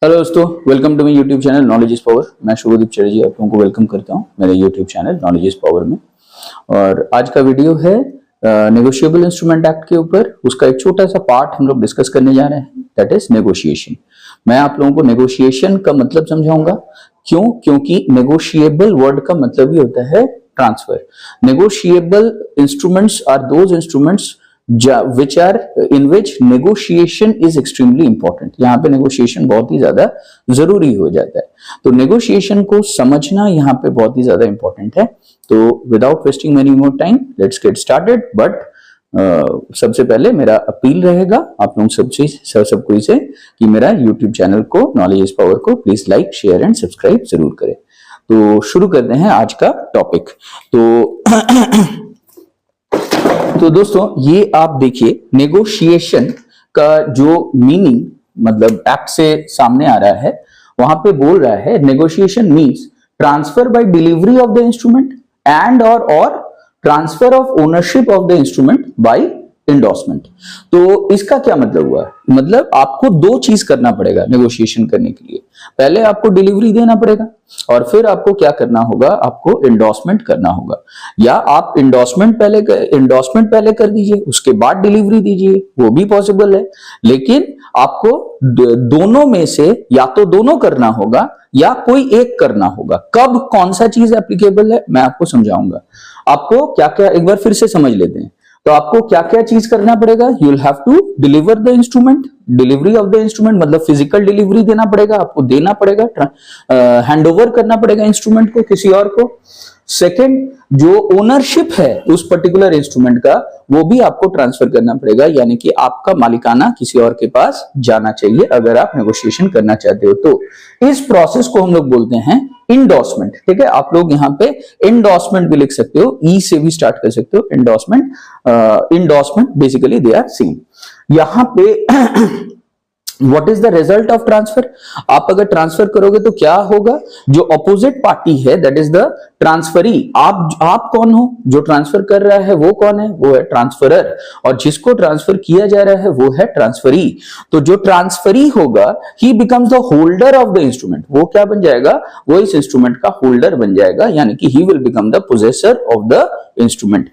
Hello दोस्तों, welcome to my YouTube channel knowledge is power. मैं शुभदीप चटर्जी आप लोगों को वेलकम करता हूं मेरे YouTube channel knowledge is power में। और आज का वीडियो है नेगोशिएबल इंस्ट्रूमेंट एक्ट के ऊपर। उसका एक छोटा सा पार्ट हम लोग डिस्कस करने जा रहे हैं, दैट इज नेगोशिएशन। मैं आप लोगों को नेगोशिएशन का मतलब समझाऊंगा। क्यों? क्योंकि नेगोशिएबल वर्ड का मतलब ही होता है transfer. Negotiable instruments are those instruments which are in which negotiation is extremely important। यहाँ पे negotiation बहुत ही ज्यादा जरूरी हो जाता है, तो negotiation को समझना यहाँ पे बहुत ही ज्यादा important है। तो without wasting many more time, let's get started। but सबसे पहले मेरा अपील रहेगा आप लोग सब कोई से कि मेरा YouTube चैनल को नॉलेज इज पावर को please like, share and subscribe जरूर करें। तो शुरू करते हैं आज का टॉपिक। तो दोस्तों ये आप देखिए, नेगोशिएशन का जो मीनिंग मतलब एक्ट से सामने आ रहा है, वहां पे बोल रहा है negotiation means transfer by delivery of the instrument and और transfer of ownership of the instrument by endorsement. तो इसका क्या मतलब हुआ? मतलब आपको दो चीज करना पड़ेगा नेगोशिएशन करने के लिए। पहले आपको डिलीवरी देना पड़ेगा और फिर आपको क्या करना होगा, आपको इंडोर्समेंट करना होगा। या आप इंडोर्समेंट पहले कर दीजिए, उसके बाद डिलीवरी दीजिए, वो भी पॉसिबल है। लेकिन आपको दोनों में से या तो दोनों करना होगा या कोई एक करना होगा। कब कौन सा चीज एप्लीकेबल है मैं आपको समझाऊंगा। आपको क्या क्या एक बार फिर से समझ लेते हैं। तो आपको क्या क्या चीज करना पड़ेगा? You will have to deliver the instrument. Delivery of the instrument मतलब फिजिकल डिलीवरी देना पड़ेगा, आपको देना पड़ेगा, हैंड ओवर करना पड़ेगा इंस्ट्रूमेंट को किसी और को। सेकंड, जो ओनरशिप है उस पर्टिकुलर इंस्ट्रूमेंट का, वो भी आपको ट्रांसफर करना पड़ेगा, यानी कि आपका मालिकाना किसी और के पास जाना चाहिए अगर आप नेगोशिएशन करना चाहते हो। तो इस प्रोसेस को हम लोग बोलते हैं इंडोर्समेंट। ठीक है, आप लोग यहाँ पे इंडोर्समेंट भी लिख सकते हो, ई से भी स्टार्ट कर सकते हो। Endorsement basically they are same. यहाँ पे What is the result of transfer? आप अगर ट्रांसफर करोगे तो क्या होगा? जो अपोजिट पार्टी है दैट इज द ट्रांसफरी। आप कौन हो? जो ट्रांसफर कर रहा है वो कौन है? वो है ट्रांसफरर। और जिसको ट्रांसफर किया जा रहा है वो है ट्रांसफरी। तो जो ट्रांसफरी होगा ही becomes the holder of the instrument. वो क्या बन जाएगा? वो इस इंस्ट्रूमेंट का होल्डर बन जाएगा, यानी कि he will become the possessor of the instrument.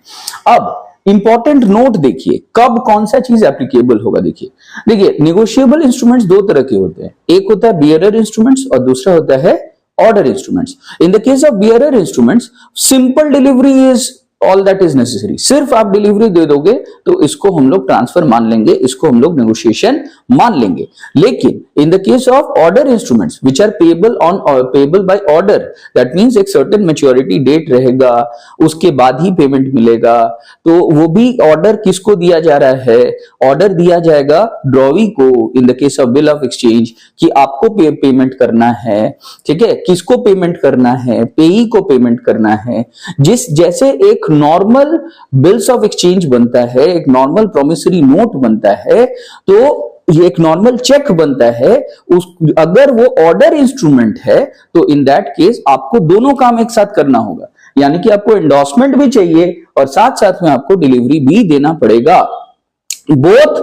अब इंपॉर्टेंट नोट देखिए, कब कौन सा चीज एप्लीकेबल होगा। देखिए नेगोशिएबल इंस्ट्रूमेंट्स दो तरह के होते हैं, एक होता है बियरर इंस्ट्रूमेंट्स और दूसरा होता है order instruments. In the case of bearer instruments simple delivery is all that is necessary. सिर्फ आप डिलीवरी दे दोगे तो इसको हम लोग ट्रांसफर मान लेंगे, इसको हम लोग नेगोशिएशन मान लेंगे। लेकिन in the case of order instruments which are payable by order, that means एक सर्टेन मैच्योरिटी डेट रहेगा, उसके बाद ही पेमेंट मिलेगा। तो वो भी ऑर्डर किसको दिया जा रहा है? ऑर्डर दिया जाएगा ड्रॉवी को इन the case of bill of exchange कि आपको पेमेंट करना है। ठीक है, किसको पेमेंट करना है? पेई को पेमेंट करना है। जैसे एक नॉर्मल बिल्स ऑफ एक्सचेंज बनता है, एक नॉर्मल प्रोमिसरी नोट बनता है, तो ये एक नॉर्मल चेक बनता है। अगर वो ऑर्डर इंस्ट्रूमेंट है तो इन दैट केस आपको दोनों काम एक साथ करना होगा, यानी कि आपको एंडोर्समेंट भी चाहिए और साथ साथ में आपको डिलीवरी भी देना पड़ेगा। बोथ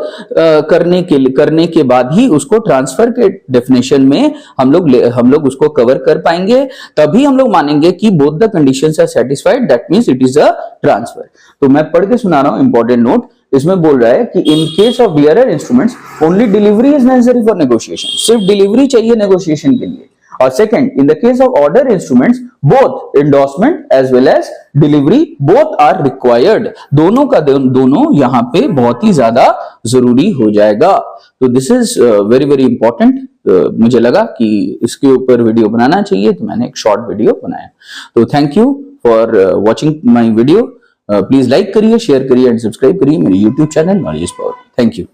करने के बाद ही उसको ट्रांसफर के डेफिनेशन में हम लोग उसको कवर कर पाएंगे। तभी हम लोग मानेंगे कि both the conditions are satisfied, that means it is a transfer. तो मैं पढ़ के सुना रहा हूं इंपॉर्टेंट नोट। इसमें बोल रहा है कि in case of bearer instruments only delivery is necessary for negotiation. सिर्फ डिलीवरी चाहिए नेगोशिएशन के लिए। और second, in the case of order instruments both endorsement as well as delivery both are required. दोनों का दोनों यहाँ पे बहुत ही ज्यादा जरूरी हो जाएगा। तो this is very very important. मुझे लगा कि इसके ऊपर वीडियो बनाना चाहिए, तो मैंने एक शॉर्ट वीडियो बनाया। तो thank you for watching my video. Please like करिए, शेयर करिए एंड सब्सक्राइब करिए मेरे YouTube channel knowledge is power. Thank you.